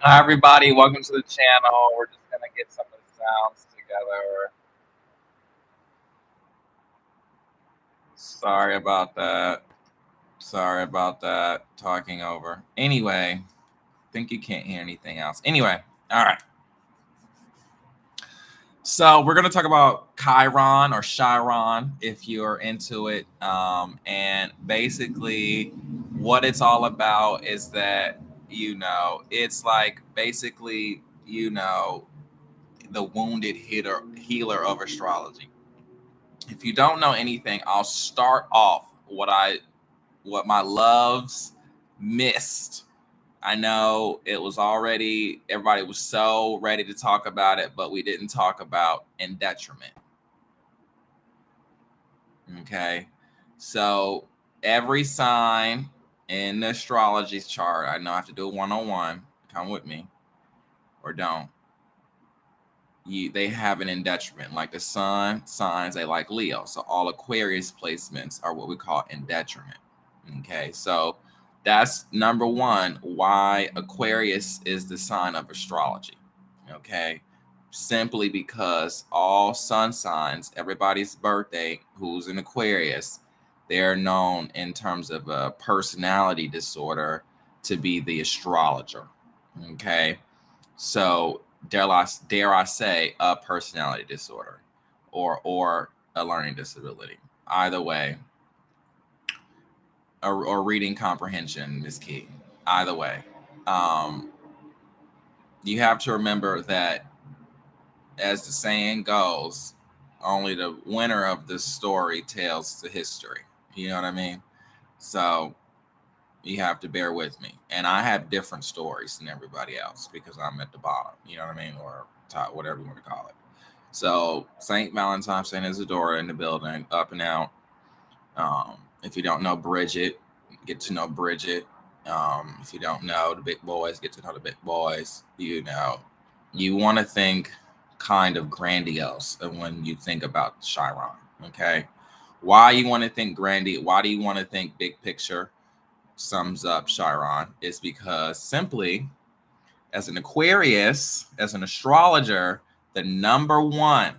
Hi, everybody. Welcome to the channel. We're just going to get some of the sounds together. Sorry about that. Sorry about that. Talking over. Anyway, think you can't hear anything else. Anyway, all right. So we're going to talk about Chiron or Chiron if you're into it. And basically, what it's all about is that, it's like basically, the wounded healer of astrology. If you don't know anything, I'll start off what my loves missed. I know it was already everybody was so ready to talk about it, but we didn't talk about in detriment. Okay. So every sign in the astrology chart, I know I have to do a 101. Come with me or don't. They have an in detriment. Like the sun signs, they like Leo. So all Aquarius placements are what we call in detriment. Okay, so that's number one, why Aquarius is the sign of astrology. Okay, simply because all sun signs, everybody's birthday who's in Aquarius, they're known in terms of a personality disorder to be the astrologer. Okay, so dare I say a personality disorder or a learning disability. Either way, or reading comprehension is key. Either way, um, you have to remember that, as the saying goes, only the winner of the story tells the history. You know what I mean? So you have to bear with me. And I have different stories than everybody else because I'm at the bottom. You know what I mean? Or top, whatever you want to call it. So Saint Valentine, Saint Isadora in the building, up and out. If you don't know Bridget, get to know Bridget. If you don't know the big boys, get to know the big boys. You want to think kind of grandiose when you think about Chiron. Okay, why you want to think grandiose? Why do you want to think big picture? Sums up Chiron is because simply, as an Aquarius, as an astrologer, the number one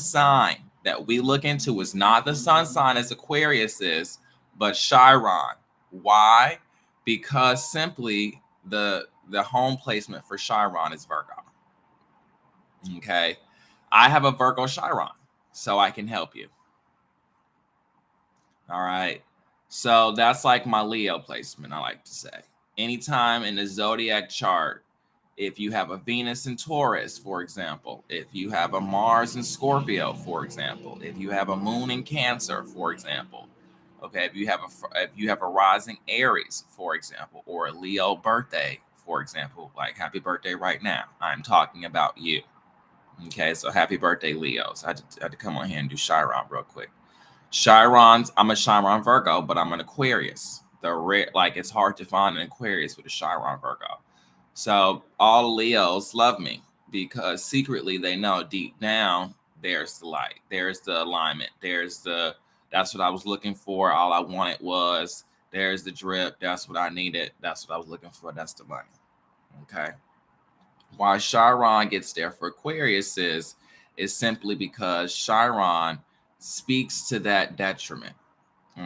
sign that we look into is not the sun sign as Aquarius is, but Chiron. Why? Because simply the home placement for Chiron is Virgo. Okay. I have a Virgo Chiron, so I can help you. All right. So that's like my Leo placement, I like to say. Anytime in the zodiac chart, if you have a Venus in Taurus, for example, if you have a Mars in Scorpio, for example, if you have a Moon in Cancer, for example, okay, if you have a rising Aries, for example, or a Leo birthday, for example, like happy birthday right now, I'm talking about you. Okay, so happy birthday, Leos. I had to come on here and do Chiron real quick. I'm a Chiron Virgo, but I'm an Aquarius. The rare, like it's hard to find an Aquarius with a Chiron Virgo. So all Leos love me because secretly they know deep down there's the light, there's the alignment, that's what I was looking for. All I wanted was there's the drip. That's what I needed. That's what I was looking for. That's the money. Okay. Why Chiron gets there for Aquarius is simply because Chiron speaks to that detriment.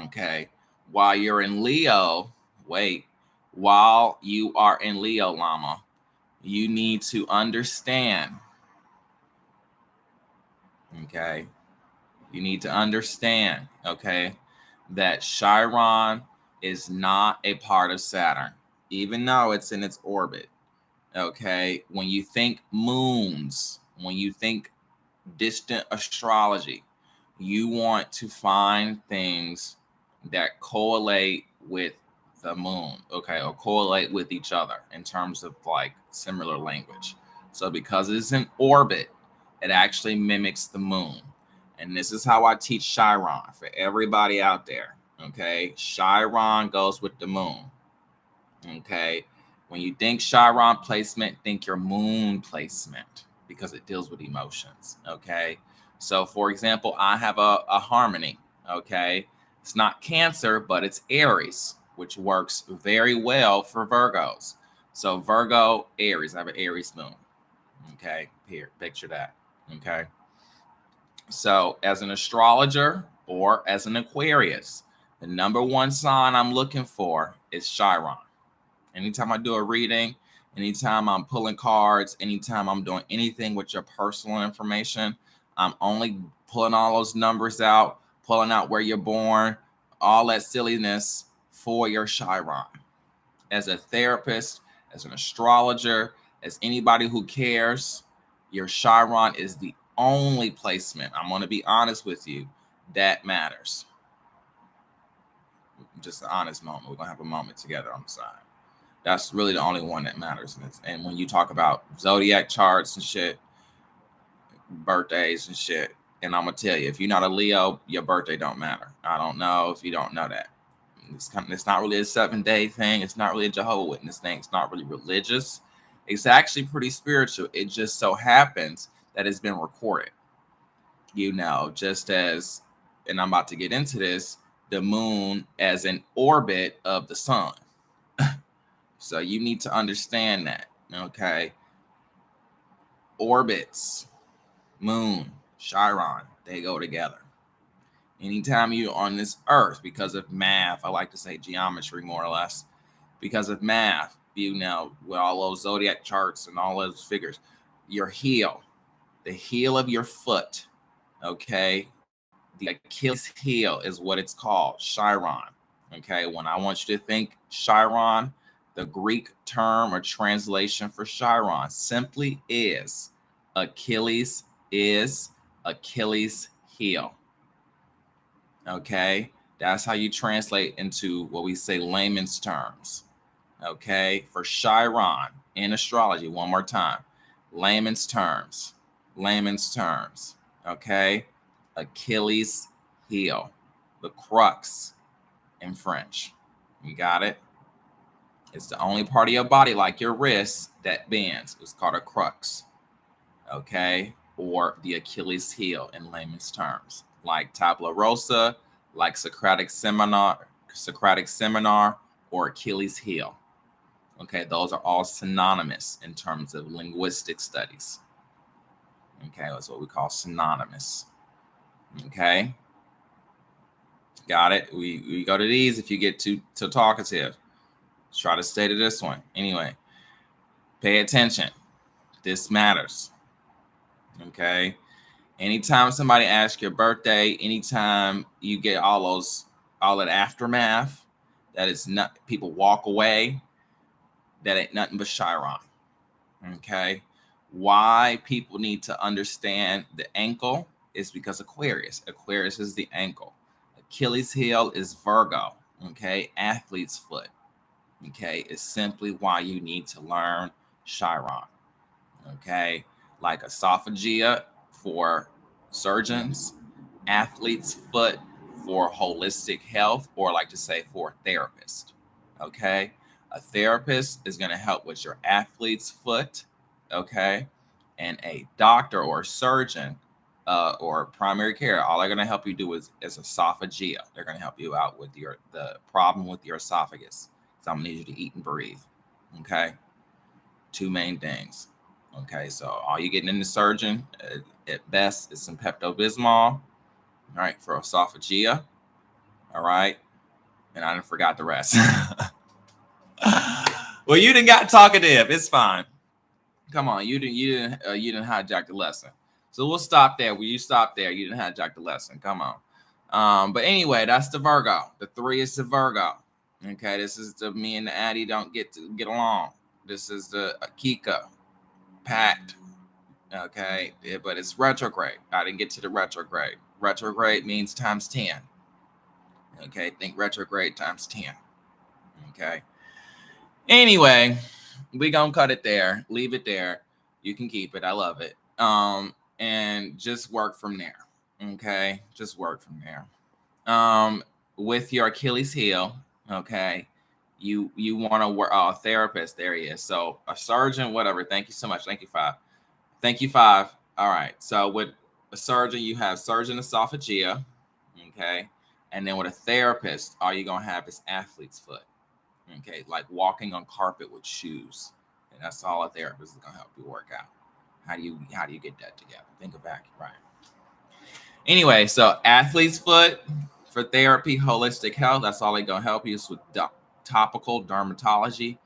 Okay. While you're in Leo, wait, while you are in Leo, Llama, you need to understand, okay? You need to understand, okay, that Chiron is not a part of Saturn, even though it's in its orbit. Okay. When you think moons, when you think distant astrology, you want to find things that correlate with the moon, okay, or correlate with each other in terms of like similar language. So because it's in orbit, it actually mimics the moon. And this is how I teach Chiron for everybody out there. Okay. Chiron goes with the moon. Okay. When you think Chiron placement, think your moon placement because it deals with emotions. Okay. So, for example, I have a harmony. Okay. It's not Cancer, but it's Aries, which works very well for Virgos. So Virgo, Aries. I have an Aries moon. Okay, here, picture that. Okay. So as an astrologer or as an Aquarius, the number one sign I'm looking for is Chiron. Anytime I do a reading, anytime I'm pulling cards, anytime I'm doing anything with your personal information, I'm only pulling all those numbers out, pulling out where you're born, all that silliness for your Chiron. As a therapist, as an astrologer, as anybody who cares, your Chiron is the only placement, I'm going to be honest with you, that matters. Just an honest moment. We're going to have a moment together on the side. That's really the only one that matters. And when you talk about zodiac charts and shit, birthdays and shit, and I'm gonna tell you, if you're not a Leo, your birthday don't matter. I don't know if you don't know that. It's not really a 7-day thing. It's not really a Jehovah's Witness thing. It's not really religious. It's actually pretty spiritual. It just so happens that it's been recorded. Just as, and I'm about to get into this, the moon as an orbit of the sun. So you need to understand that, okay? Orbits, moon, Chiron, they go together. Anytime you're on this earth, because of math, I like to say geometry more or less, because of math, with all those zodiac charts and all those figures, your heel, the heel of your foot, okay? The Achilles heel is what it's called, Chiron, okay? When I want you to think Chiron, the Greek term or translation for Chiron simply is Achilles heel. Okay, that's how you translate into what we say layman's terms. Okay, for Chiron in astrology, one more time, layman's terms. Okay, Achilles heel, the crux in French. You got it? It's the only part of your body, like your wrist, that bends. It's called a crux, okay? Or the Achilles heel in layman's terms, like tabula rasa, like Socratic seminar, or Achilles heel. Okay, those are all synonymous in terms of linguistic studies. Okay, that's what we call synonymous. Okay, got it? We go to these if you get too talkative. Try to stay to this one. Anyway, pay attention. This matters. Okay. Anytime somebody asks your birthday, anytime you get all that aftermath, that is not, people walk away, that ain't nothing but Chiron. Okay. Why people need to understand the ankle is because Aquarius is the ankle. Achilles heel is Virgo. Okay. Athlete's foot. Okay, is simply why you need to learn Chiron. Okay, like esophagia for surgeons, athlete's foot for holistic health, or like to say for a therapist. Okay, a therapist is going to help with your athlete's foot. Okay, and a doctor or a surgeon or primary care, all they're going to help you do is esophagia. They're going to help you out with the problem with your esophagus. So I'm gonna need you to eat and breathe. Okay, two main things. Okay, so all you're getting in the surgeon at best is some Pepto-Bismol. All right, for esophagia. All right, and I forgot the rest. Well, you didn't got talkative. It's fine. Come on, you didn't hijack the lesson. So we'll stop there. Will you stop there? You didn't hijack the lesson. Come on. But anyway, that's the Virgo. The 3 is the Virgo. Okay, this is the me and the Addie don't get along. This is the Akika pact. Okay, but it's retrograde. I didn't get to the retrograde. Retrograde means times 10. Okay, think retrograde times 10. Okay. Anyway, we gonna cut it there. Leave it there. You can keep it. I love it. And just work from there. Okay, just work from there. With your Achilles heel. Okay, you want to work a therapist. There he is. So a surgeon, whatever. Thank you so much. Thank you, 5. Thank you, 5. All right. So with a surgeon, you have surgeon esophagia. Okay, and then with a therapist, all you're gonna have is athlete's foot. Okay, like walking on carpet with shoes. And that's all a therapist is gonna help you work out. How do you get that together? Think of that, right? Anyway, so athlete's foot for therapy, holistic health. That's all they gonna help you is with topical dermatology,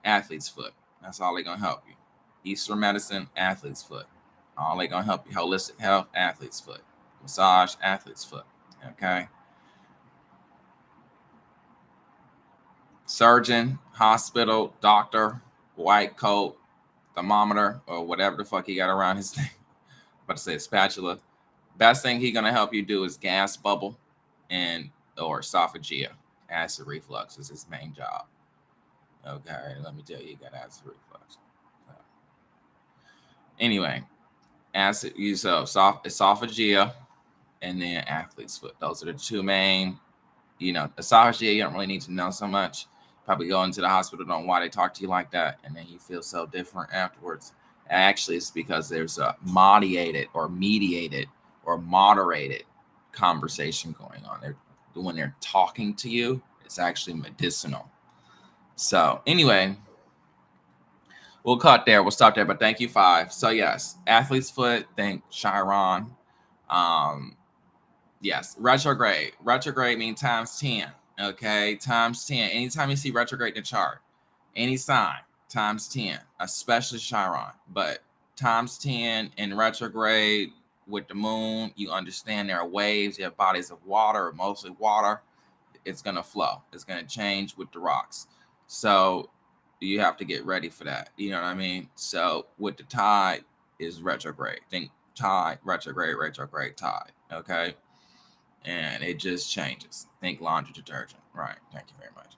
athlete's foot. That's all they gonna help you. Eastern medicine, athlete's foot. All they gonna help you. Holistic health, athlete's foot. Massage, athlete's foot. Okay. Surgeon, hospital, doctor, white coat, thermometer, or whatever the fuck he got around his thing. About to say a spatula. Best thing he gonna help you do is gas bubble and or esophageal. Acid reflux is his main job. Okay, let me tell you, he got acid reflux. So, anyway, acid use of esophageal and then athlete's foot. Those are the two main. Esophageal, you don't really need to know so much. Probably go into the hospital, don't know why they talk to you like that, and then you feel so different afterwards. Actually, it's because there's a moderated conversation going on. When they're talking to you, it's actually medicinal. So anyway, we'll cut there. We'll stop there. But thank you, 5. So yes, athlete's foot. Thank Chiron. Yes, retrograde. Retrograde means times 10. Okay, times 10. Anytime you see retrograde in the chart, any sign, times 10, especially Chiron. But times 10 in retrograde with the moon, you understand there are waves, you have bodies of water, mostly water. It's going to flow. It's going to change with the rocks. So you have to get ready for that. You know what I mean? So with the tide is retrograde. Think tide, retrograde, tide. Okay. And it just changes. Think laundry detergent. Right. Thank you very much.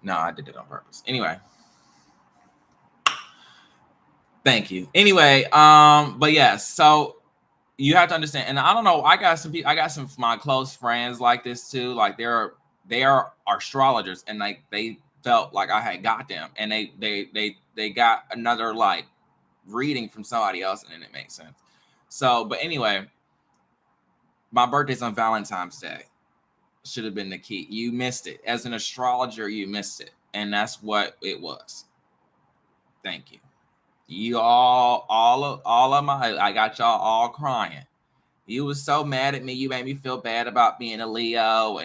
No, I did it on purpose. Anyway. Thank you. Anyway, but yes, so you have to understand, and I don't know, I got some of my close friends like this too. Like they are astrologers, and like they felt like I had got them, and they got another like reading from somebody else, and then it makes sense. So, but anyway, my birthday's on Valentine's Day. Should have been the key. You missed it. As an astrologer, you missed it. And that's what it was. Thank you. You all of my, I got y'all all crying. You was so mad at me. You made me feel bad about being a Leo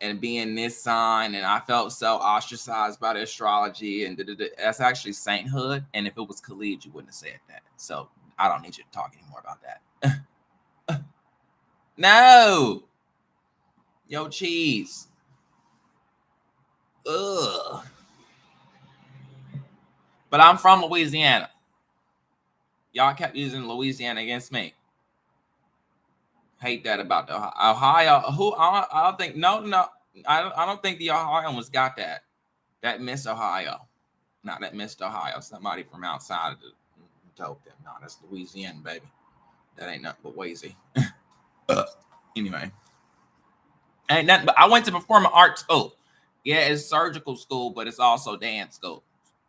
and being this sign. And I felt so ostracized by the astrology. And that's actually sainthood. And if it was Khalid, you wouldn't have said that. So I don't need you to talk anymore about that. No. Yo, cheese. Ugh. But I'm from Louisiana. Y'all kept using Louisiana against me. Hate that about the Ohio. Who I don't think I don't think the Ohioans got that. That Miss Ohio. Not that Miss Ohio. Somebody from outside of the told them. No, that's Louisiana, baby. That ain't nothing but Wazy. Anyway. Ain't nothing but I went to performing arts school. Yeah, it's surgical school, but it's also dance school.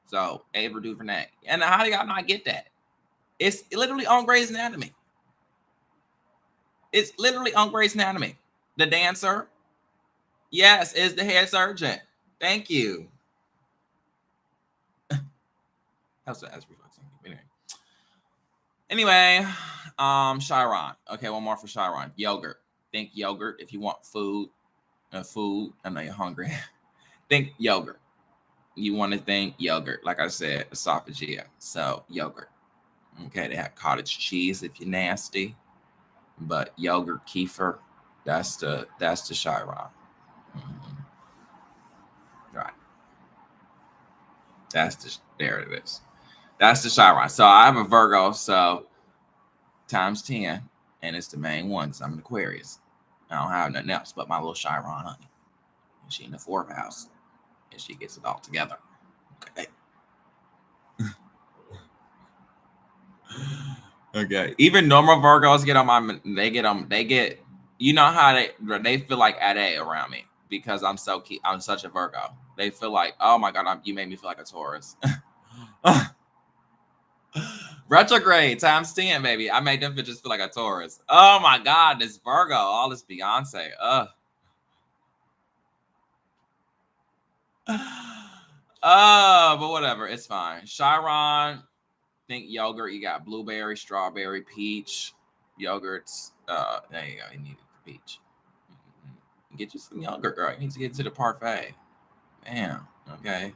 So Ava DuVernay. And how do y'all not get that? It's literally on Grey's Anatomy. It's literally on Grey's Anatomy. The dancer, yes, is the head surgeon. Thank you. That's what reflexing. Anyway, Chiron. Okay, one more for Chiron. Yogurt. Think yogurt if you want food. Food. I know you're hungry. Think yogurt. You want to think yogurt. Like I said, esophageal. So yogurt. Okay, they have cottage cheese if you're nasty. But yogurt, kefir, that's the Chiron. Mm-hmm. Right. There it is. That's the Chiron. So I have a Virgo, so times 10, and it's the main one because I'm an Aquarius. I don't have nothing else but my little Chiron honey. And she in the 4th house, and she gets it all together. Okay. Okay. Even normal Virgos get on my. They get. You know how they feel like at A around me because I'm such a Virgo. They feel like, oh my God, you made me feel like a Taurus. Retrograde times 10, baby. I made them just feel like a Taurus. Oh my God, this Virgo, all this Beyonce. But whatever, it's fine. Chiron, think yogurt. You got blueberry, strawberry, peach, yogurts. There you go. You needed the peach. Get you some yogurt, girl. You need to get to the parfait. Damn. Okay.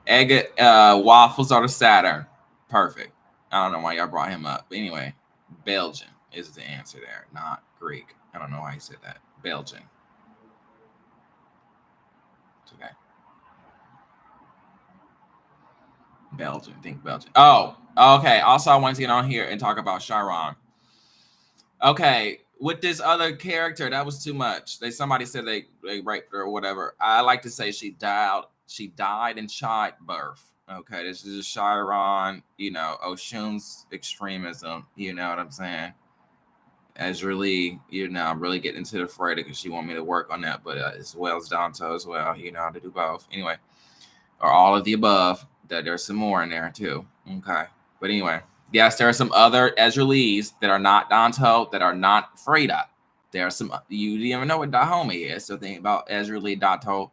Egg waffles are the Saturn. Perfect. I don't know why y'all brought him up. But anyway, Belgian is the answer there, not Greek. I don't know why he said that. Belgian. Okay. Belgian. Think Belgian. Oh, okay. Also, I wanted to get on here and talk about Chiron. Okay. With this other character, that was too much. Somebody said they raped her or whatever. I like to say she died in childbirth. Okay, this is Chiron, Oshun's extremism, you know what I'm saying? Ezra Lee, really getting into the fray because she want me to work on that, but as well as Danto as well, how to do both. Anyway, or all of the above. There's some more in there too. Okay, but anyway, yes, there are some other Ezra Lees that are not Danto, that are not Freda. There are some, you didn't even know what Dahomey is, so think about Ezra Lee, Danto,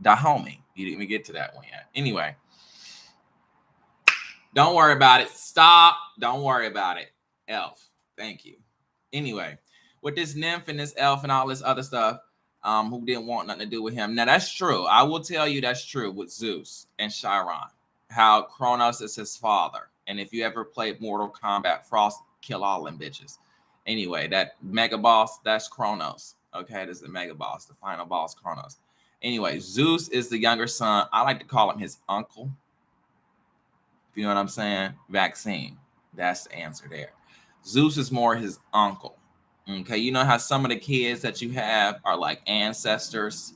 Dahomey. You didn't even get to that one yet. Anyway. Don't worry about it. Stop. Don't worry about it. Elf. Thank you. Anyway, with this nymph and this elf and all this other stuff, who didn't want nothing to do with him. Now, that's true. I will tell you that's true with Zeus and Chiron, how Kronos is his father. And if you ever played Mortal Kombat, Frost kill all them bitches. Anyway, that mega boss, that's Kronos. Okay, this is the mega boss, the final boss, Kronos. Anyway, Zeus is the younger son. I like to call him his uncle. You know what I'm saying? Vaccine. That's the answer there. Zeus is more his uncle. Okay, you know how some of the kids that you have are like ancestors?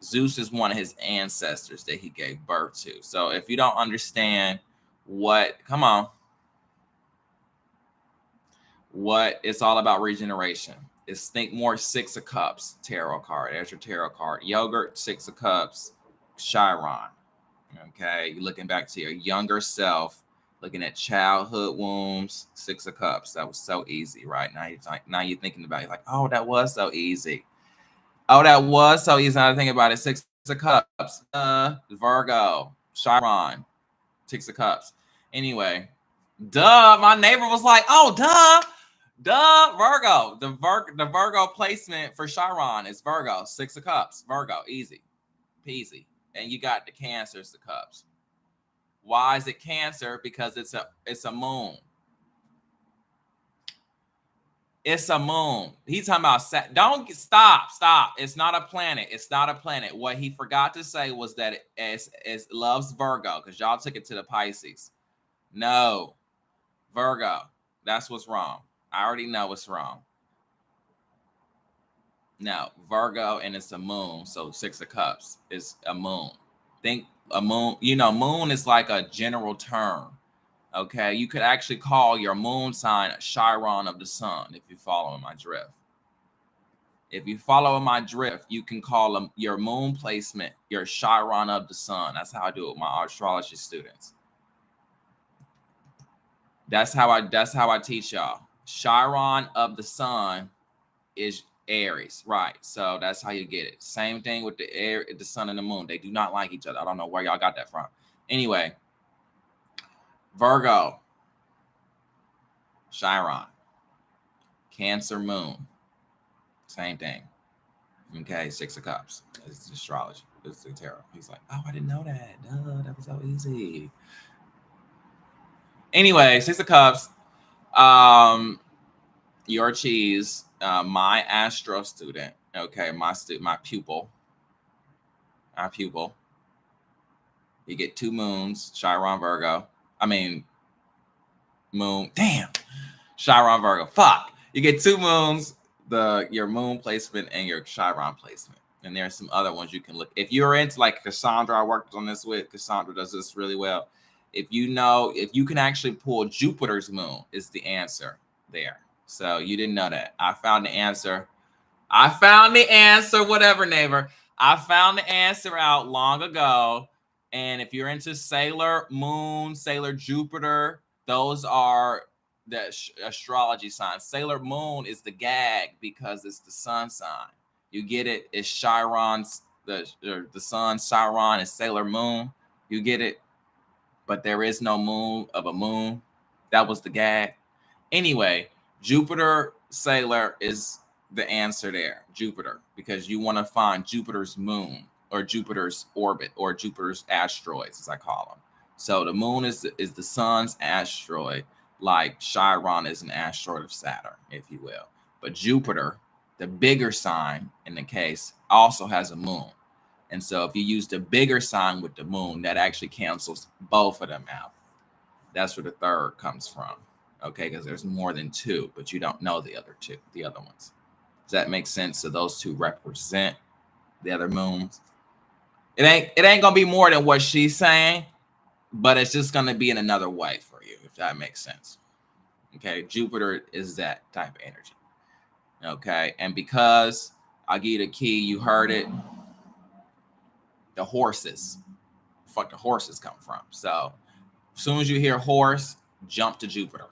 Zeus is one of his ancestors that he gave birth to. So if you don't understand what it's all about regeneration. It's think more Six of Cups tarot card. There's your tarot card. Yogurt, Six of Cups, Chiron. Okay, you're looking back to your younger self, looking at childhood wounds, Six of Cups. That was so easy, right? Now you're thinking about it like, oh, that was so easy. Oh, that was so easy. Now to think about it, Six of Cups, Virgo, Chiron, Six of Cups. Anyway, duh. My neighbor was like, oh, duh, Virgo. The Virgo placement for Chiron is Virgo, Six of Cups, Virgo, easy, peasy. And you got the Cancers, the Cups. Why is it Cancer? Because it's a moon. It's a moon. He's talking about don't stop. It's not a planet. It's not a planet. What he forgot to say was that it loves Virgo because y'all took it to the Pisces. No, Virgo. That's what's wrong. I already know what's wrong. No, Virgo, and it's a moon. So Six of Cups is a moon. Think a moon, moon is like a general term. Okay, you could actually call your moon sign a Chiron of the sun if you follow my drift. If you follow my drift, you can call them your moon placement your Chiron of the sun. That's how I do it with my astrology students. That's how I teach y'all. Chiron of the sun is Aries, right? So that's how you get it. Same thing with the sun and the moon. They do not like each other. I don't know where y'all got that from. Anyway, Virgo, Chiron, Cancer moon, same thing. Okay, Six of Cups. It's astrology. It's the tarot. He's like, oh, I didn't know that. Duh, that was so easy. Anyway, Six of Cups. Your cheese. My astro student. Okay, my pupil. Our pupil. You get 2 moons. Chiron Virgo. I mean, moon. Damn. Chiron Virgo. Fuck. You get 2 moons. Your moon placement and your Chiron placement. And there's some other ones you can look. If you're into like Cassandra, I worked on this with. Cassandra does this really well. If you can actually pull Jupiter's moon is the answer there. So you didn't know that. I found the answer. Whatever, neighbor. I found the answer out long ago. And if you're into Sailor Moon, Sailor Jupiter, those are the astrology signs. Sailor Moon is the gag because it's the sun sign. You get it? It's Chiron's the sun, Chiron, is Sailor Moon. You get it? But there is no moon of a moon. That was the gag. Anyway, Jupiter Sailor is the answer there. Jupiter, because you want to find Jupiter's moon or Jupiter's orbit or Jupiter's asteroids, as I call them. So the moon is the sun's asteroid, like Chiron is an asteroid of Saturn, if you will. But Jupiter, the bigger sign in the case, also has a moon. And so if you use the bigger sign with the moon, that actually cancels both of them out. That's where the third comes from. Okay, because there's more than two, but you don't know the other ones. Does that make sense? So those two represent the other moons. It ain't gonna be more than what she's saying, but it's just gonna be in another way for you, if that makes sense. Okay, Jupiter is that type of energy. Okay, and because I'll give you the key, you heard it. The horses. Fuck, the horses come from. So as soon as you hear horse, jump to Jupiter.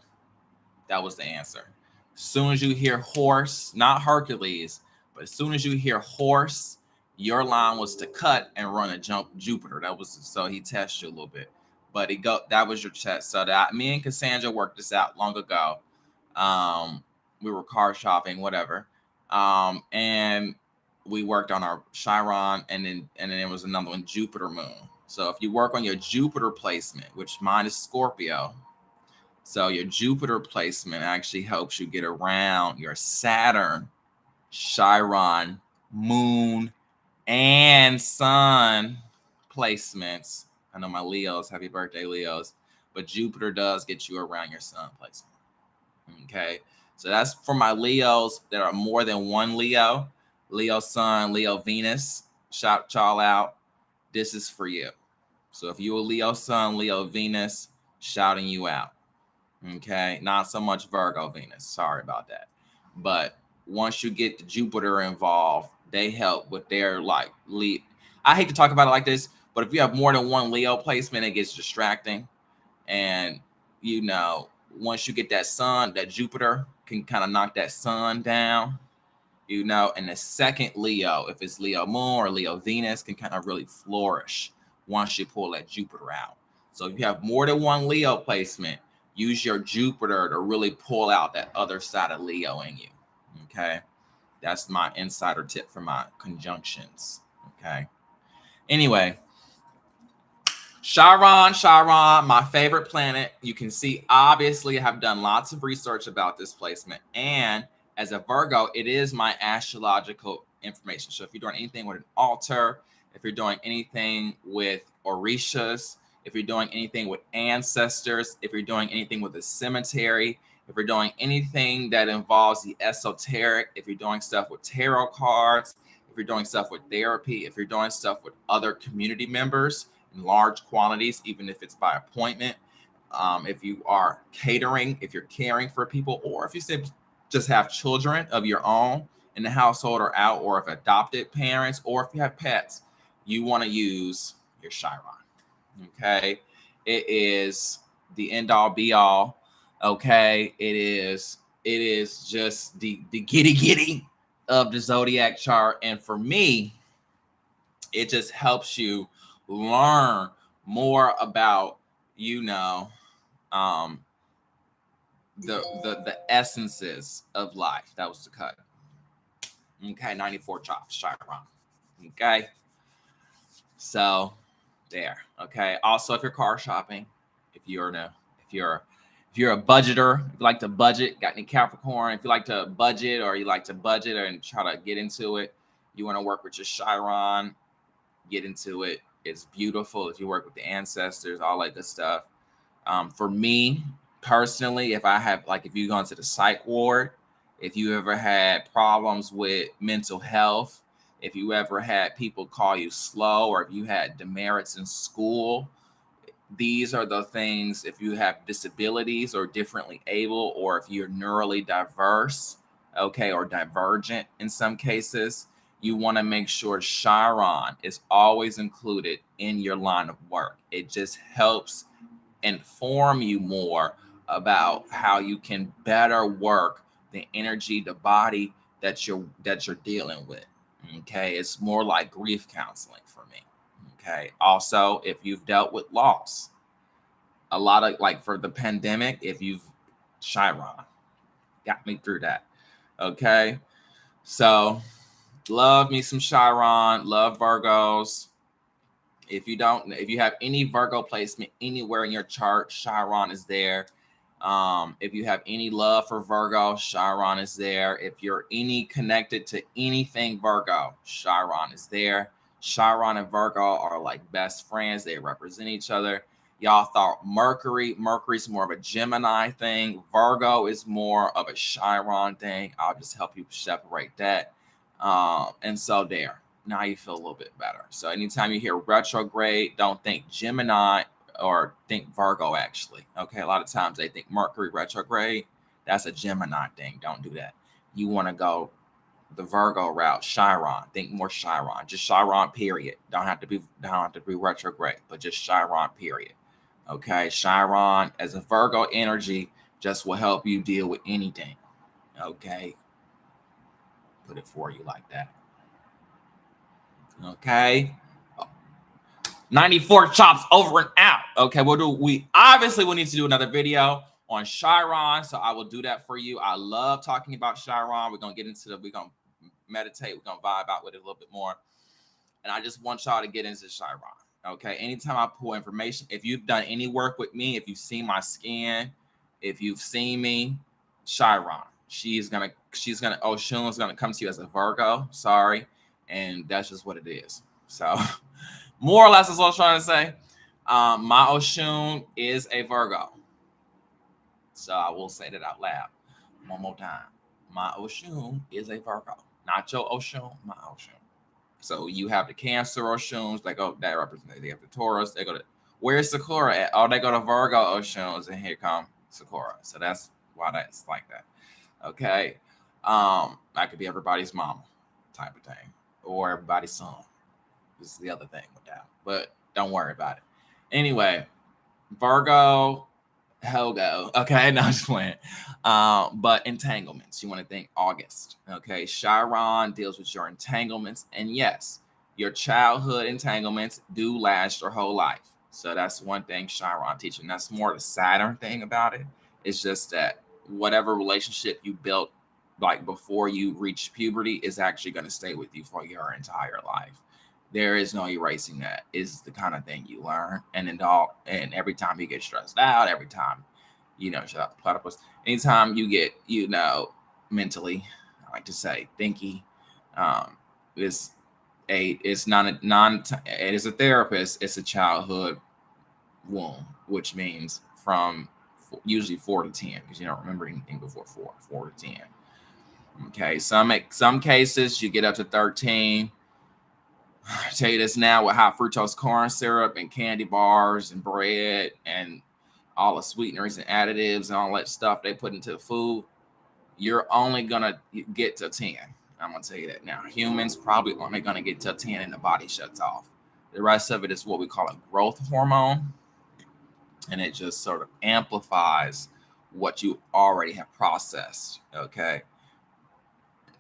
That was the answer. As soon as you hear horse, not Hercules, but as soon as you hear horse, your line was to cut and run a jump Jupiter. That was so he tests you a little bit, but that was your test. So that me and Cassandra worked this out long ago. We were car shopping, whatever, and we worked on our Chiron, and then there was another one, Jupiter moon. So if you work on your Jupiter placement, which mine is Scorpio, so your Jupiter placement actually helps you get around your Saturn, Chiron, moon, and sun placements. I know my Leos, happy birthday, Leos, but Jupiter does get you around your sun placement. Okay, so that's for my Leos that are more than one Leo. Leo Sun, Leo Venus, shout y'all out. This is for you. So if you're a Leo Sun, Leo Venus, shouting you out. Okay, not so much Virgo Venus. Sorry about that. But once you get the Jupiter involved, they help with their I hate to talk about it like this, but if you have more than one Leo placement, it gets distracting. And once you get that sun, that Jupiter can kind of knock that sun down. And the second Leo, if it's Leo Moon or Leo Venus, can kind of really flourish once you pull that Jupiter out. So if you have more than one Leo placement, use your Jupiter to really pull out that other side of Leo in you. Okay. That's my insider tip for my conjunctions. Okay. Anyway, Chiron, my favorite planet. You can see, obviously, I have done lots of research about this placement. And as a Virgo, it is my astrological information. So if you're doing anything with an altar, if you're doing anything with orishas, if you're doing anything with ancestors, if you're doing anything with a cemetery, if you're doing anything that involves the esoteric, if you're doing stuff with tarot cards, if you're doing stuff with therapy, if you're doing stuff with other community members in large quantities, even if it's by appointment, if you are catering, if you're caring for people, or if you just have children of your own in the household or out, or if adopted parents, or if you have pets, you want to use your Chiron. Okay, it is the end all be all. Okay, it is just the giddy of the zodiac chart, and for me, it just helps you learn more about the essences of life. That was the cut. Okay, 94 chops, Chiron. Okay, so there. Okay. Also, if you're car shopping, if you're a budgeter, if you like to budget, got any Capricorn, if you like to budget or you like to budget and try to get into it, you want to work with your Chiron, get into it. It's beautiful. If you work with the ancestors, all that good stuff. For me personally, if you go into the psych ward, if you ever had problems with mental health, if you ever had people call you slow, or if you had demerits in school, these are the things. If you have disabilities or differently able, or if you're neurally diverse, okay, or divergent in some cases, you want to make sure Chiron is always included in your line of work. It just helps inform you more about how you can better work the energy, the body that you're dealing with. Okay, it's more like grief counseling for me. Okay, also if you've dealt with loss, a lot of like for the pandemic, if you've Chiron got me through that. Okay, so love me some Chiron, love Virgos. If you have any Virgo placement anywhere in your chart, Chiron is there. If you have any love for Virgo, Chiron is there. If you're any connected to anything Virgo, Chiron is there. Chiron and Virgo are like best friends. They represent each other. Y'all thought Mercury's more of a Gemini thing. Virgo is more of a Chiron thing. I'll just help you separate that. And so there. Now you feel a little bit better. So anytime you hear retrograde, don't think Gemini or think Virgo actually. Okay, a lot of times they think Mercury retrograde. That's a Gemini thing. Don't do that. You want to go the Virgo route, Chiron. Think more Chiron. Just Chiron, period. Don't have to be retrograde, but just Chiron, period. Okay, Chiron as a Virgo energy just will help you deal with anything. Okay, put it for you like that. Okay. 94 chops over and out. Okay, we obviously will need to do another video on Chiron, so I will do that for you. I love talking about Chiron. We're gonna we're gonna meditate, we're gonna vibe out with it a little bit more. And I just want y'all to get into Chiron. Okay, anytime I pull information, if you've done any work with me, if you've seen my skin, if you've seen me, Chiron. Oshun's gonna come to you as a Virgo. Sorry. And that's just what it is. So more or less is what I was trying to say. My Oshun is a Virgo. So I will say that out loud one more time. My Oshun is a Virgo. Not your Oshun, my Oshun. So you have the Cancer Oshuns, that represent. They have the Taurus. They go to, where's Sakura at? Oh, they go to Virgo Oshuns, and here come Sakura. So that's why that's like that. Okay. That could be everybody's mama type of thing, or everybody's son. This is the other thing with that, but don't worry about it. Anyway, Virgo, Helgo. Okay, no, I'm just playing. But entanglements, you want to think August. Okay, Chiron deals with your entanglements, and yes, your childhood entanglements do last your whole life. So that's one thing Chiron teaches, and that's more the Saturn thing about it. It's just that whatever relationship you built like before you reach puberty is actually going to stay with you for your entire life. There is no erasing that. Is the kind of thing you learn, and every time you get stressed out, every time, shut up the platypus. Anytime you get, mentally, I like to say, thinky, it's not it is a therapist. It's a childhood wound, which means from usually 4 to 10, because you don't remember anything before 4 to 10. Okay, some cases you get up to 13. I tell you this now, with high fructose corn syrup and candy bars and bread and all the sweeteners and additives and all that stuff they put into the food, you're only gonna get to 10. I'm gonna tell you that now. Humans probably only gonna get to 10 and the body shuts off. The rest of it is what we call a growth hormone, and it just sort of amplifies what you already have processed. Okay,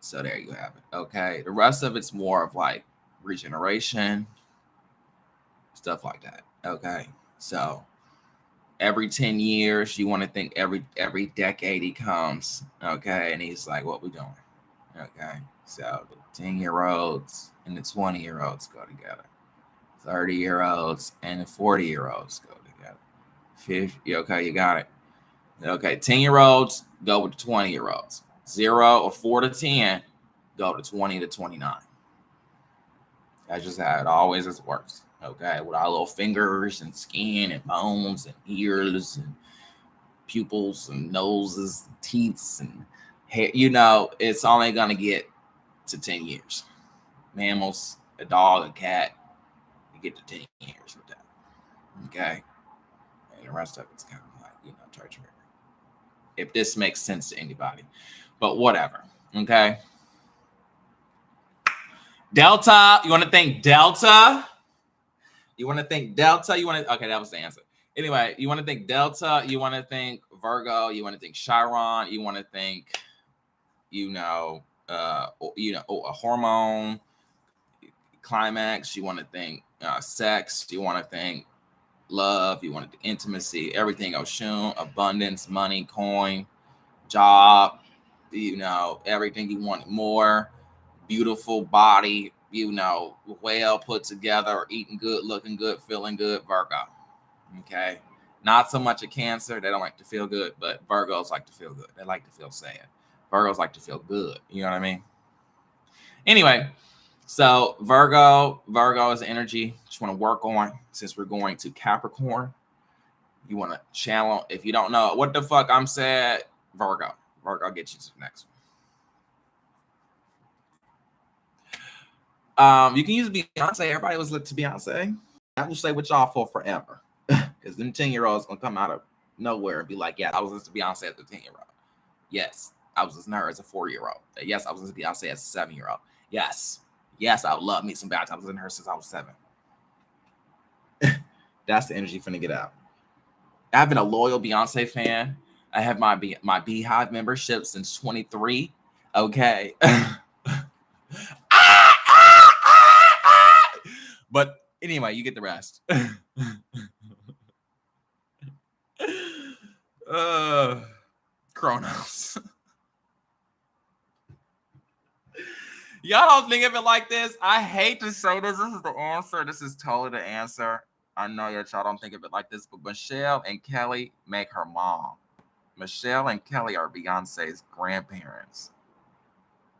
so there you have it. Okay, the rest of it's more of like regeneration, stuff like that. Okay, so every 10 years you want to think every decade he comes, okay, and he's like, what we doing? Okay, so the 10-year-olds and the 20-year-olds go together, 30-year-olds and the 40-year-olds go together, 50. Okay, you got it. Okay, 10-year-olds go with the 20-year-olds. 0 or 4 to 10 go to 20 to 29. That's just how it always works. Okay, with our little fingers and skin and bones and ears and pupils and noses, and teeth and hair, it's only gonna get to 10 years. Mammals, a dog, a cat, you get to 10 years with that. Okay, and the rest of it's kind of like tertiary. If this makes sense to anybody, but whatever. Okay. Delta, you want to think Delta? Okay, that was the answer. Anyway, you want to think Delta, you want to think Virgo, you want to think Chiron, you want to think, a hormone, climax. You want to think sex. You want to think love. You want to think intimacy. Everything. Oshun, abundance, money, coin, job. You know, everything you want more. Beautiful body. You know, well put together, eating good, looking good, feeling good. Virgo. Okay. Not so much a Cancer. They don't like to feel good, but Virgos like to feel good. They like to feel sad. Virgos like to feel good. You know what I mean? Anyway, so Virgo is energy. Just want to work on since we're going to Capricorn. You want to channel. If you don't know what the fuck I'm saying, Virgo. Virgo, I'll get you to the next one. You can use Beyonce. Everybody was lit to Beyonce. I will stay with y'all for forever. Because them 10-year-olds gonna come out of nowhere and be like, yeah, I was listening to Beyonce as a 10-year-old. Yes, I was listening to her as a 4-year-old. Yes, I was listening to Beyonce as a 7-year-old. Yes, I would love me some Beyonce. I was listening to her since I was 7. That's the energy finna get out. I've been a loyal Beyonce fan. I have my Beehive membership since 23. Okay. But anyway, you get the rest. Chronos. Y'all don't think of it like this. I hate to say this. This is the answer. This is totally the answer. I know y'all don't think of it like this, but Michelle and Kelly make her mom. Michelle and Kelly are Beyonce's grandparents.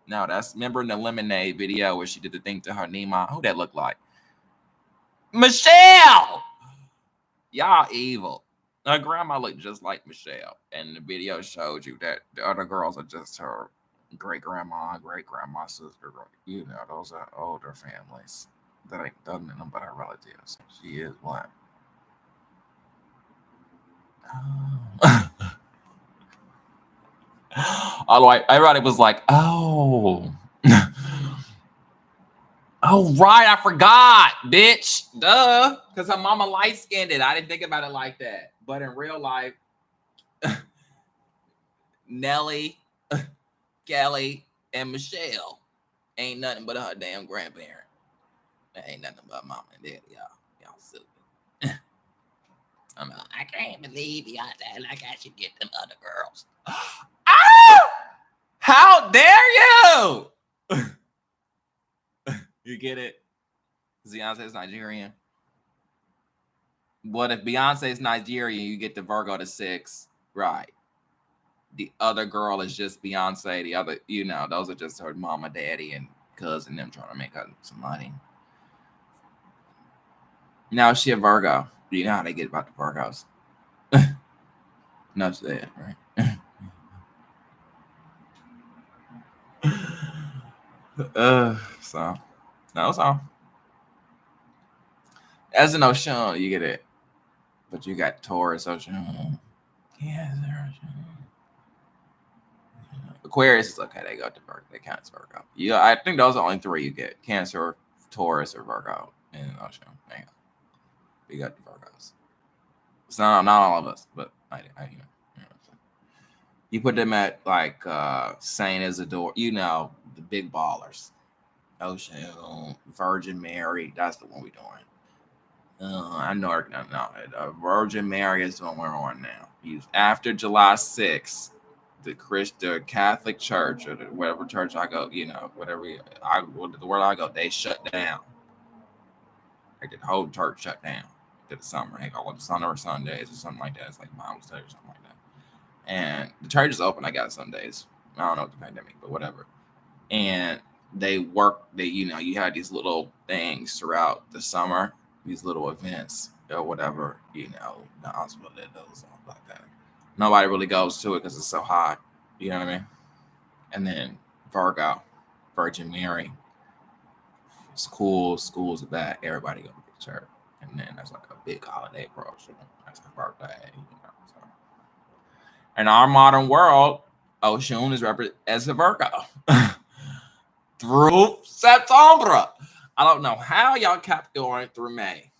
No, that's remember in the Lemonade video where she did the thing to her Nima. Who that look like? Michelle! Y'all evil. Her grandma looked just like Michelle, and the video showed you that the other girls are just her great grandma, sister. You know, those are older families that ain't done nothing but her relatives. She is one. Everybody was like, oh. Oh, right. I forgot, bitch. Duh. Because her mama light-skinned. I didn't think about it like that. But in real life, Nelly, Kelly, and Michelle ain't nothing but her damn grandparent. That ain't nothing but mama and daddy, y'all. Y'all stupid. I'm like, I can't believe y'all that like I should get them other girls. Ah! How dare you? You get it? Beyonce's Nigerian. What if Beyonce's Nigerian? You get the Virgo to 6, right? The other girl is just Beyonce. The other, you know, those are just her mama, daddy, and cousin. Them trying to make her some money. Now she a Virgo. You know how they get about the Virgos. No, that right? So that's all. As an Ocean, you get it, but you got Taurus, Ocean, Cancer, Aquarius is okay. They go to Virgo. They count as Virgo. Yeah, I think those are the only 3 you get: Cancer, Taurus, or Virgo in Ocean. Hang on. We got the Virgos. So not all of us, but I you know. You put them at like Saint Isidore, you know, the big ballers. Ocean, Virgin Mary. That's the one we're doing. I know. No, Virgin Mary is the one we're on now. After July 6th, the Catholic Church or whatever church I go, you know, where I go, they shut down. Like the whole church shut down to the summer. They call them summer Sundays or something like that. It's like Bible study or something like that. And the church is open, I guess, some days. I don't know what the pandemic, but whatever. And they work. You know, you had these little things throughout the summer, these little events or whatever. You know, the hospital that does something like that. Nobody really goes to it because it's so hot. You know what I mean? And then Virgo, Virgin Mary. It's cool. Schools are back. Everybody go to church. And then there's like a big holiday program. That's her birthday. You know, so. In our modern world, Oshun is represented as a Virgo through September. I don't know how y'all kept going through May.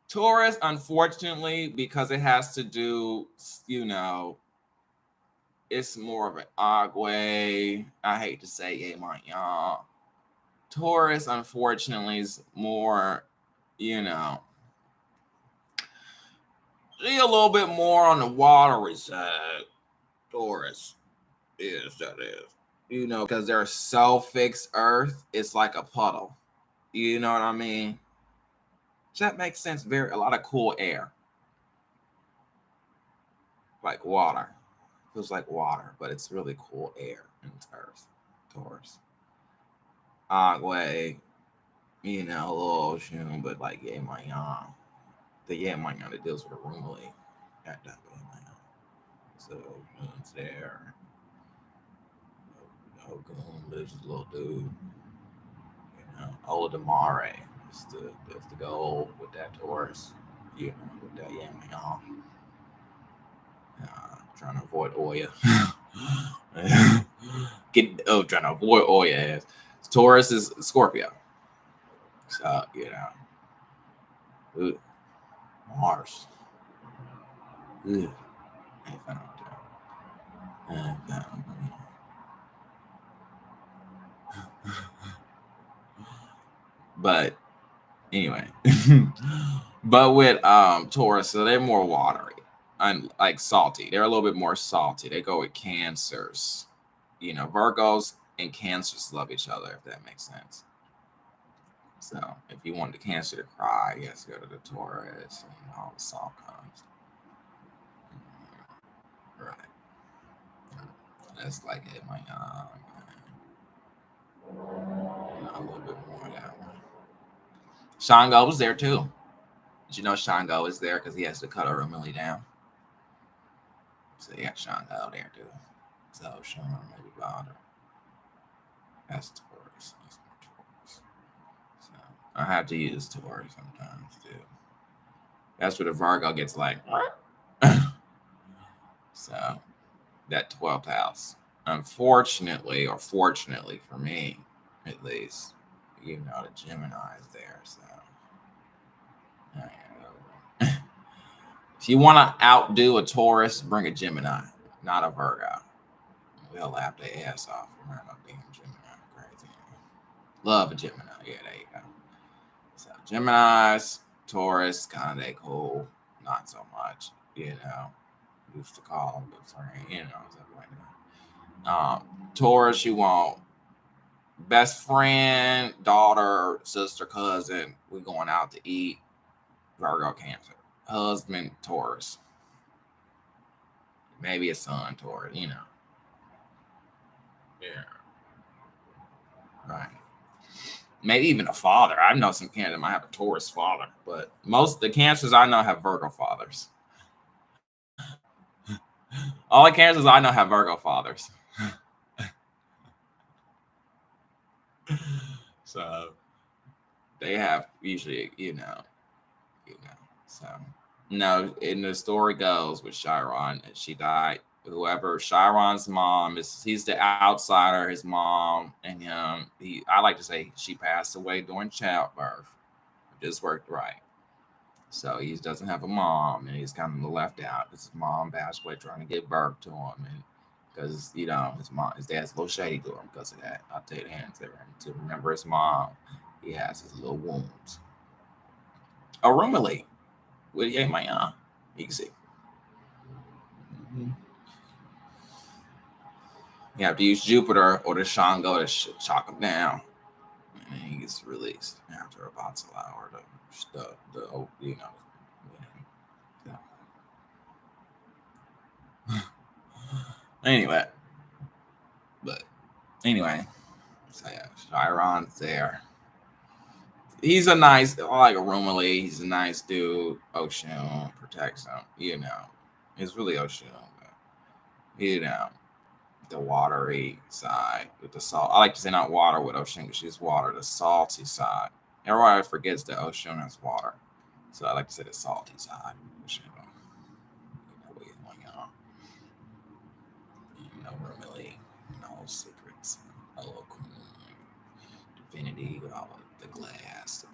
Taurus, unfortunately, because it has to do, you know, it's more of an agwe. I hate to say, my y'all. Taurus, unfortunately, is more, you know, a little bit more on the watery side. Taurus is, that is. You know, because they're so fixed Earth, it's like a puddle. You know what I mean? Does that make sense? A lot of cool air. Like water. Feels like water, but it's really cool air in Earth. Taurus. Agway, you know, a little ocean, but like yeah, my the yeah, my that deals with a Rumley. That type of so it's there. Goon lives a little dude. You know, Oladamare is the goal with that Taurus. You know, with that yeah, my trying to avoid Oya. Trying to avoid Oya ass. Taurus is Scorpio. So, you know. Ooh, Mars. Ooh, ain't fun with that. But anyway. But with Taurus, so they're more watery and like salty. They're a little bit more salty. They go with Cancers. You know, Virgos and Cancers love each other, if that makes sense. So if you want the Cancer to cry, you have to go to the Taurus and all the salt comes. Right. That's like it, my a little bit more of that one. Shango was there too. Did you know Shango is there because he has to cut Urumili down? So you got Shango there too. So Sean maybe bother. That's Taurus. That's Taurus. So I have to use Taurus sometimes too. That's where the Virgo gets like. So that 12th house. Unfortunately, or fortunately for me, at least, you know, the Gemini is there. So if you want to outdo a Taurus, bring a Gemini, not a Virgo. They'll laugh their ass off from around being Gemini. Crazy. Love a Gemini. Yeah, there you go. So Geminis, Taurus, kind of they cool. Not so much, you know. Used to call them good friend, you know, stuff like that. Taurus, you want best friend, daughter, sister, cousin. We going out to eat. Virgo, Cancer. Husband, Taurus. Maybe a son, Taurus. You know. Yeah. Right. Maybe even a father. I know some Cancers might have a Taurus father, but most of the Cancers I know have Virgo fathers. All the Cancers I know have Virgo fathers. So they have usually, you know. So no, and the story goes with Chiron, she died. Whoever Chiron's mom is, he's the outsider. His mom and him. I like to say she passed away during childbirth. It just worked right. So he doesn't have a mom, and he's kind of left out. His mom passed away trying to give birth to him, and because you know his dad's a little shady to him because of that. I'll tell you the answer. And to remember his mom, he has his little wounds. Urumili, with my easy. Mm-hmm. You have to use Jupiter or the Shango to chalk him down, and then he gets released after a Batsala or the you know. Anyway, but anyway, so yeah, Chiron's there. He's a nice, like a Rumley. He's a nice dude. Ocean protects him. You know, it's really Ocean. But, you know, the watery side with the salt. I like to say not water with Ocean because she's water. The salty side. Everybody forgets that Ocean has water, so I like to say the salty side. Ocean. No Rumley, no secrets, no divinity with all the glass.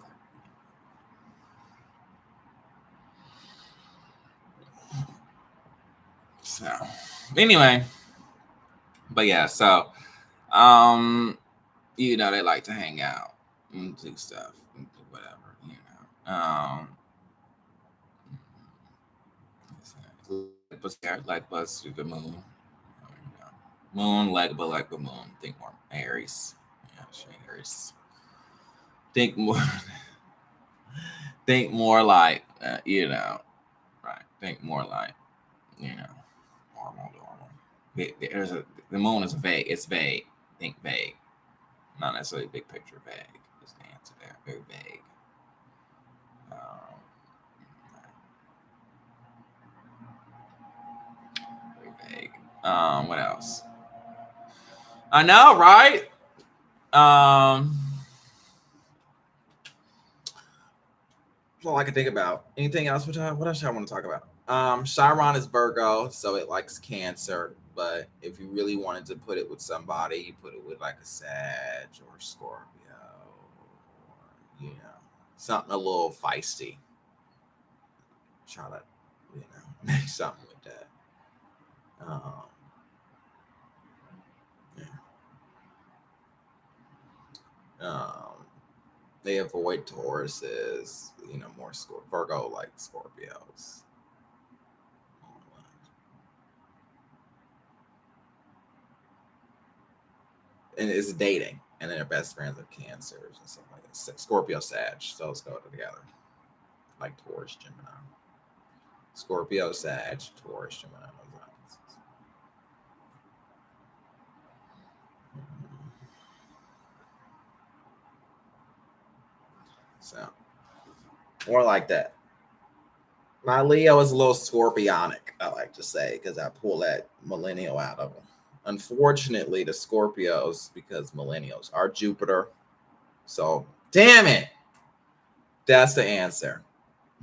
So anyway, but yeah, so You know, they like to hang out and do stuff, and do whatever. You know, like bus to the moon. You know, moon, like the moon. Think more Aries. Yeah, she Aries. Think more. Think more like you know, right? Think more like you know, normal. There's the moon is vague. It's vague. Think vague, not necessarily big picture. Vague is the answer there. Very vague. Um, very vague. What else? I know, right? That's all I can think about. Anything else? What else I want to talk about? Chiron is Virgo, so it likes Cancer. But if you really wanted to put it with somebody, you put it with like a Sag or Scorpio, or you know, something a little feisty. Try to, you know, make something with that. Um, yeah. They avoid Tauruses, you know, more Virgo like Scorpios. And it's dating, and then their best friends are Cancers and stuff like that. Scorpio, Sag, so let's go together, like Taurus, Gemini. Scorpio, Sag, Taurus, Gemini. So, more like that. My Leo is a little scorpionic, I like to say, because I pull that millennial out of them. Unfortunately, the Scorpios, because millennials are Jupiter. So, damn it. That's the answer.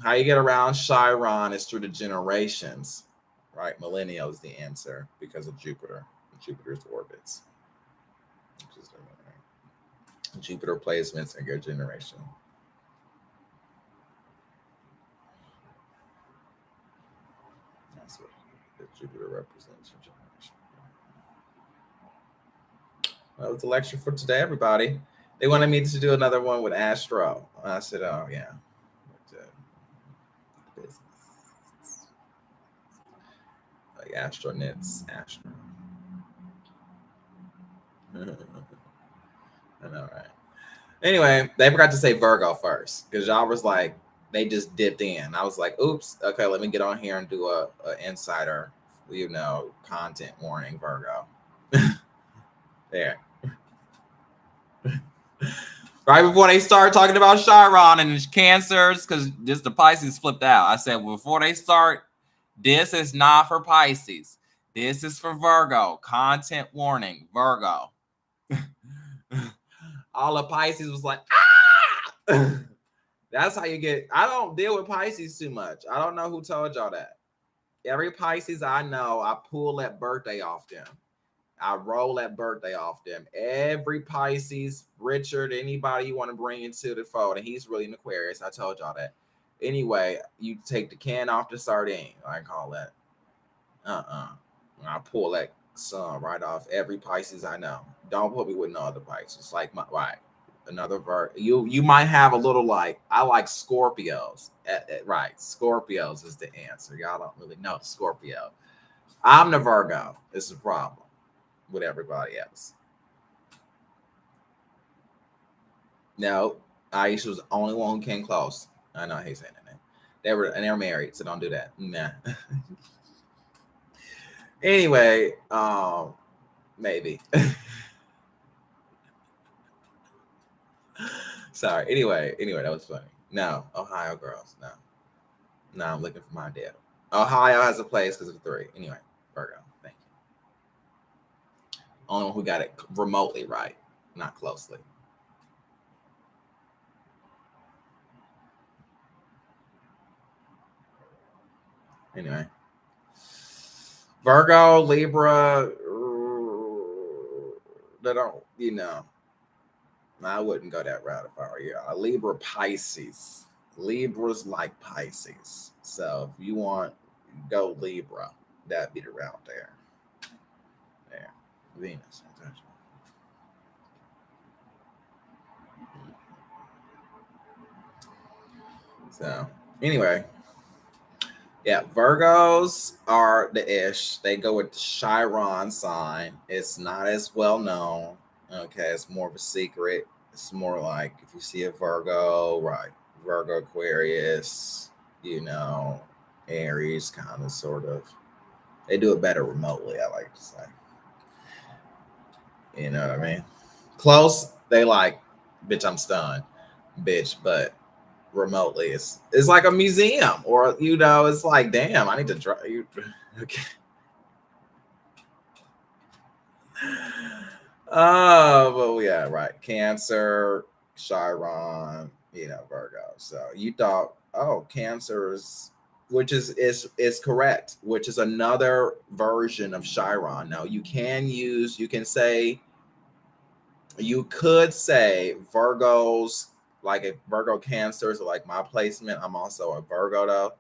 How you get around Chiron is through the generations, right? Millennial is the answer because of Jupiter, Jupiter's orbits. Jupiter placements in your generation. That's what Jupiter represents your generation. That was the lecture for today, everybody. They wanted me to do another one with Astro. I said, oh, yeah. Business. Like Astronets, Astro. I know, right? Anyway, they forgot to say Virgo first because y'all was like, they just dipped in. I was like, oops, okay, let me get on here and do a insider, you know, content warning, Virgo. There. Right before they start talking about Chiron and Cancers, because just the Pisces flipped out. I said, well, before they start, this is not for Pisces. This is for Virgo. Content warning, Virgo. All the Pisces was like, ah! That's how you get. I don't deal with Pisces too much. I don't know who told y'all that. Every Pisces I know, I pull that birthday off them. I roll that birthday off them. Every Pisces, Richard, anybody you want to bring into the fold, and he's really an Aquarius. I told y'all that. Anyway, you take the can off the sardine. I call that. I pull that sun right off every Pisces I know. Don't put me with no other Pisces. Like my right. Another you might have a little like I like Scorpios. Right. Scorpios is the answer. Y'all don't really know Scorpio. I'm the Virgo. It's the problem with everybody else. No, Aisha was the only one who came close. I know he's saying that name. They're married, so don't do that. Nah. Anyway, maybe. Sorry. Anyway, that was funny. No, Ohio girls. No, I'm looking for my dad. Ohio has a place because of 3. Anyway, Virgo. Thank you. Only one who got it remotely right, not closely. Anyway, Virgo, Libra. They don't, you know. I wouldn't go that route if I were you. Libra, Pisces. Libra's like Pisces. So if you want, go Libra. That'd be the route there. There. Venus. So anyway, yeah, Virgos are the ish. They go with the Chiron sign. It's not as well known. Okay, it's more of a secret. It's more like if you see a Virgo, right? Virgo, Aquarius, Aries, kind of, sort of. They do it better remotely, I like to say. You know what I mean? Close, they like, bitch, I'm stunned, bitch, but remotely it's like a museum, or it's like, damn, I need to try you. Okay. Oh, but yeah, right. Cancer, Chiron, Virgo. So you thought, oh, Cancer which is correct, which is another version of Chiron. Now you could say Virgos, like if Virgo Cancers are like my placement. I'm also a Virgo though,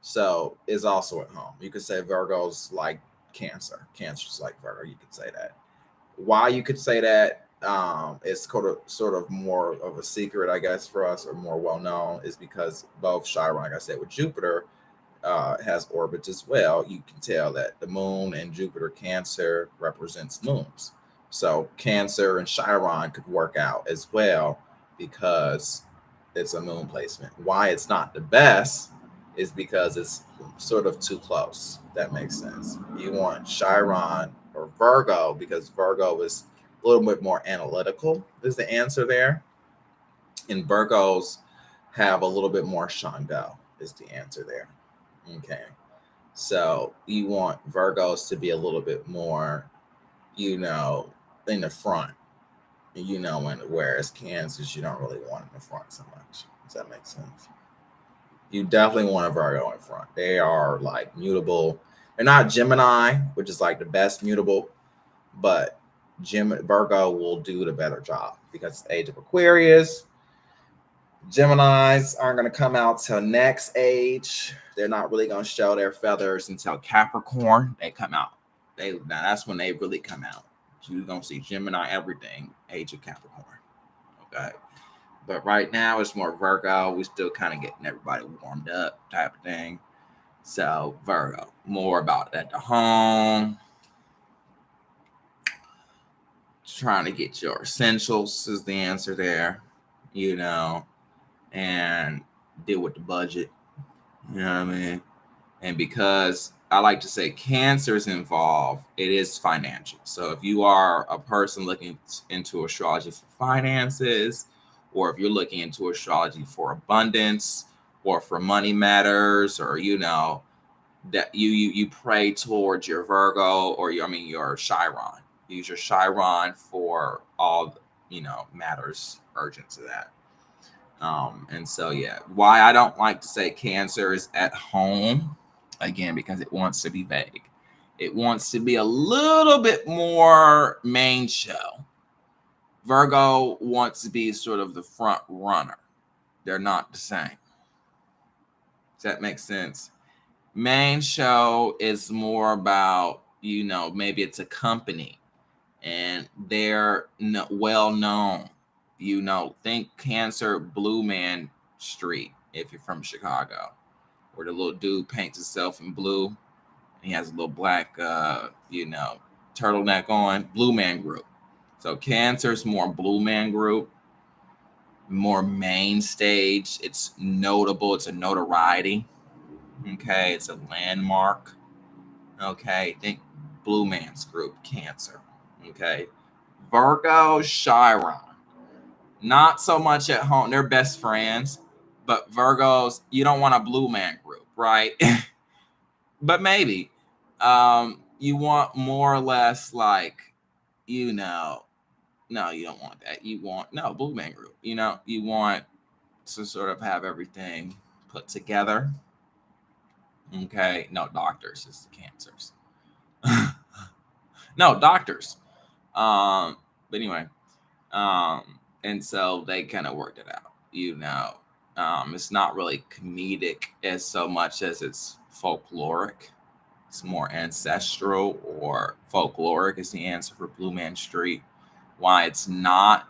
so is also at home. You could say Virgos like Cancer's like Virgo. You could say that. Why you could say that, it's sort of more of a secret, I guess, for us, or more well known, is because both Chiron, like I said, with Jupiter, has orbits as well. You can tell that the moon and Jupiter Cancer represents moons. So Cancer and Chiron could work out as well because it's a moon placement. Why it's not the best is because it's sort of too close. That makes sense. You want Chiron or Virgo because Virgo is a little bit more analytical, is the answer there. And Virgos have a little bit more Shango, is the answer there. Okay. So you want Virgos to be a little bit more, in the front, and whereas Cancers you don't really want in the front so much. Does that make sense? You definitely want a Virgo in front. They are like mutable. They're not Gemini, which is like the best mutable, but Virgo will do the better job because it's the age of Aquarius. Geminis aren't going to come out till next age. They're not really going to show their feathers until Capricorn. They come out. Now that's when they really come out. You're going to see Gemini everything, age of Capricorn. Okay. But right now it's more Virgo. We still kind of getting everybody warmed up type of thing. So Virgo, more about at the home. Trying to get your essentials is the answer there, and deal with the budget. You know what I mean? And because I like to say Cancer's involved, it is financial. So if you are a person looking into astrology for finances, or if you're looking into astrology for abundance or for money matters, or that you pray towards your Virgo or your Chiron. Use your Chiron for all matters urgent to that. And so yeah, why I don't like to say Cancer is at home, again, because it wants to be vague. It wants to be a little bit more main show. Virgo wants to be sort of the front runner. They're not the same. Does that make sense? Main show is more about, maybe it's a company and they're well known. Think Cancer Blue Man Street if you're from Chicago, where the little dude paints himself in blue and he has a little black, turtleneck on. Blue Man Group. So Cancer's more Blue Man Group, more main stage. It's notable. It's a notoriety. Okay, it's a landmark. Okay, think Blue Man's Group, Cancer. Okay, Virgo, Chiron. Not so much at home. They're best friends, but Virgos, you don't want a Blue Man Group, right? But maybe you want more or less like, no, you don't want that. You want Blue Man Group. You want to sort of have everything put together. Okay, no, doctors is the Cancers. No, doctors. But anyway, and so they kind of worked it out. It's not really comedic as so much as it's folkloric. It's more ancestral, or folkloric is the answer for Blue Man Street. Why it's not,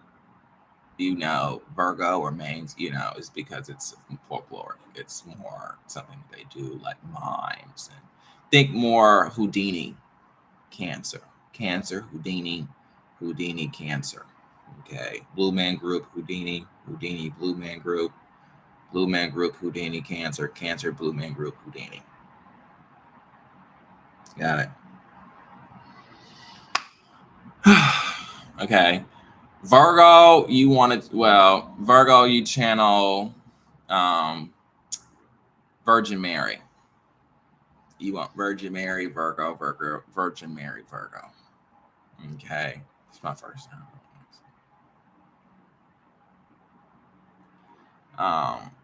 Virgo or Mains, is because it's folkloric. it's more something they do like mimes. And think more Houdini, Cancer, Cancer, Houdini, Houdini, Cancer. Okay, Blue Man Group, Houdini, Houdini, Blue Man Group, Blue Man Group, Houdini, Cancer, Cancer, Blue Man Group, Houdini. Got it. Okay. Virgo, you wanted, well, Virgo, you channel Virgin Mary. You want Virgin Mary, Virgo, Virgo, Virgin Mary, Virgo. Okay. It's my first time.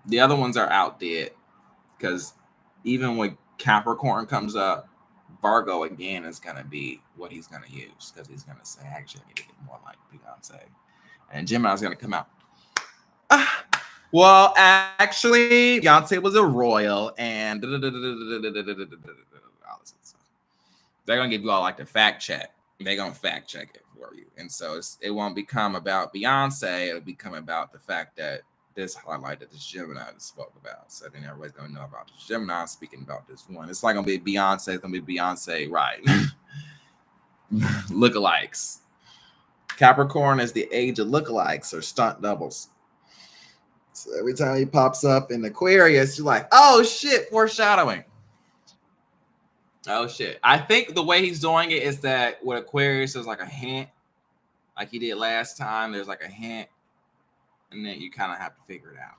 The other ones are outdated because even when Capricorn comes up, Virgo again is going to be what he's going to use because he's going to say, actually, I need to get more like Beyonce. And Gemini's going to come out. Well, actually, Beyonce was a royal, and they're going to give you all like the fact check. They're going to fact check it for you. And so it won't become about Beyonce. It'll become about the fact that this highlight that this Gemini spoke about. So then everybody's going to know about this Gemini speaking about this one. It's not going to be Beyonce. It's going to be Beyonce, right? Lookalikes. Capricorn is the age of lookalikes or stunt doubles. So every time he pops up in Aquarius, you're like, oh shit, foreshadowing. Oh shit. I think the way he's doing it is that with Aquarius, there's like a hint, like he did last time. There's like a hint, and then you kind of have to figure it out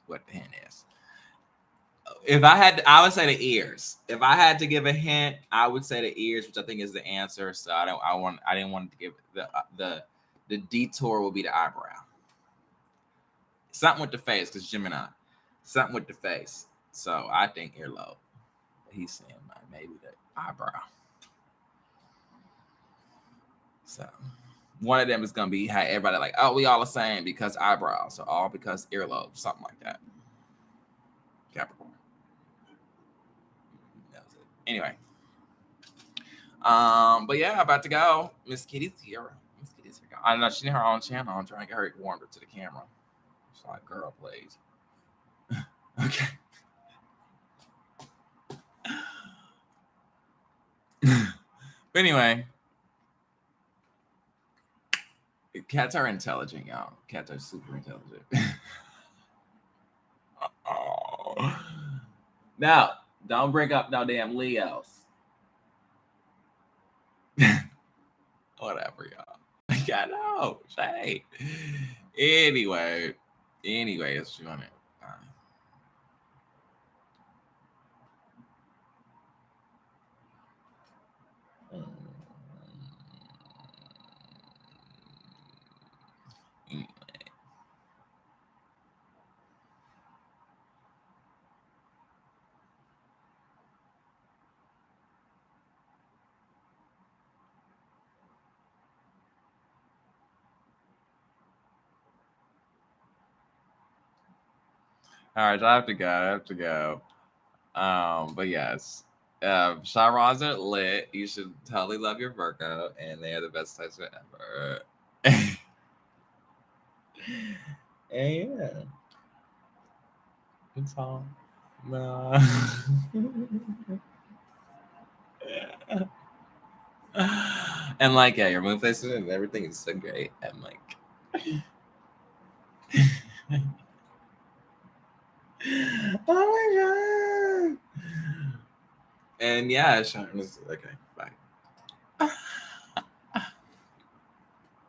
what the hint is. If I had, I would say the ears. If I had to give a hint, I would say the ears, which I think is the answer. So I didn't want to give the detour will be the eyebrow. Something with the face, because Gemini. Something with the face. So I think earlobe. He's saying maybe the eyebrow. So one of them is gonna be how everybody like, oh, we all the same because eyebrows. So all because earlobe, something like that. Capricorn. That was it. Anyway. But yeah, about to go. Miss Kitty's here. Miss Kitty's here. I don't know, she's in her own channel. I'm trying to get her warmed up to the camera. It's like, girl, please. Okay. But anyway, cats are intelligent, y'all. Cats are super intelligent. Oh. Now, don't bring up no damn Leos. Whatever, y'all. I know. Say. Anyway, it's doing it. All right, I have to go. But yes, Shiraz are lit. You should totally love your Virgo, and they are the best types ever. And yeah, it's all. No. And like, yeah, your moon placement and everything is so great. And like, oh my god. And yeah, Sharon is okay. Bye.